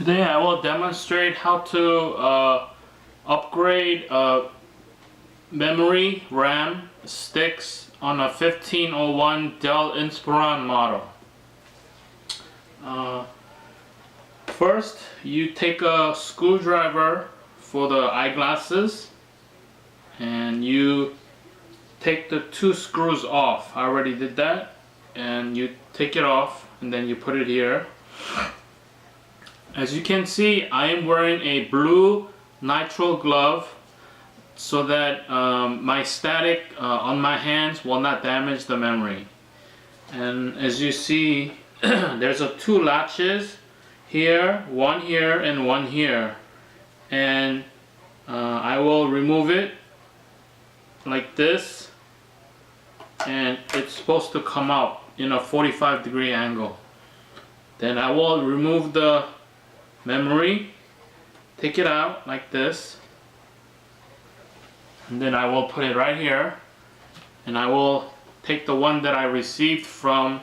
Today I will demonstrate how to upgrade memory RAM sticks on a 1501 Dell Inspiron model. First, you take a screwdriver for the eyeglasses and you take the two screws off. I already did that, and you take it off and then you put it here. As you can see, I am wearing a blue nitrile glove so that my static on my hands will not damage the memory. And as you see, there's two latches here, one here and one here, and I will remove it like this, and it's supposed to come out in a 45-degree angle. Then I will remove the memory, take it out like this, and then I will put it right here, and I will take the one that I received from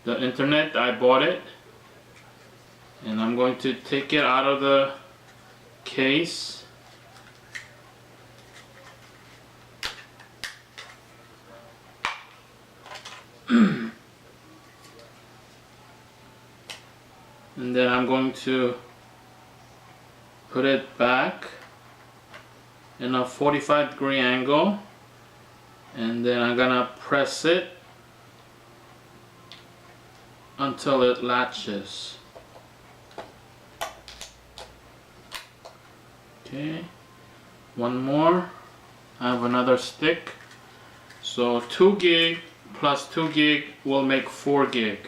the internet. I bought it, and I'm going to take it out of the case. And then I'm going to put it back in a 45-degree angle, and then I'm gonna press it until it latches. Okay, one more. I have another stick, so 2 gig plus 2 gig will make 4 gig.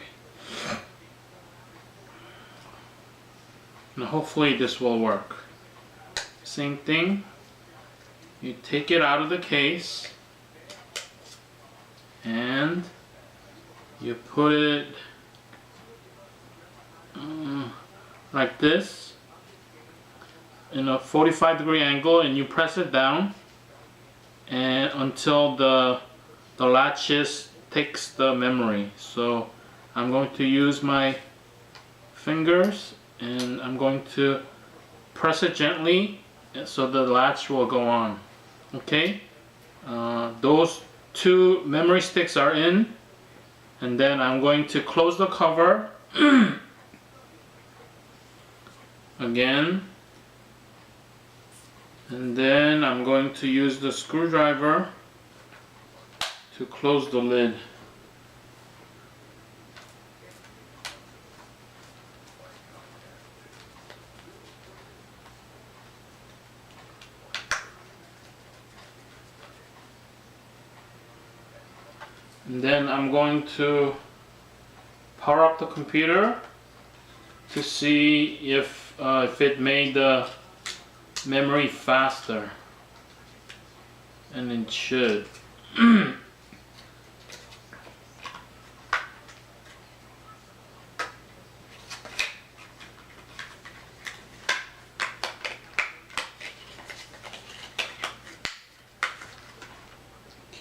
And hopefully this will work. Same thing, you take it out of the case and you put it like this in a 45-degree angle, and you press it down and until the latches takes the memory. So I'm going to use my fingers and I'm going to press it gently so the latch will go on. Okay, those two memory sticks are in, and then I'm going to close the cover again, and then I'm going to use the screwdriver to close the lid. And then I'm going to power up the computer to see if it made the memory faster, and it should.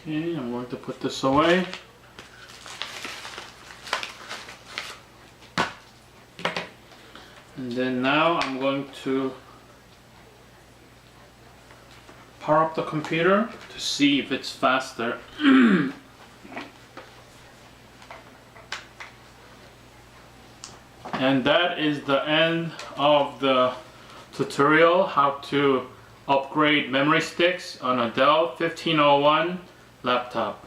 Okay, I'm going to put this away. And then now I'm going to power up the computer to see if it's faster. And that is the end of the tutorial how to upgrade memory sticks on a Dell 1501 laptop.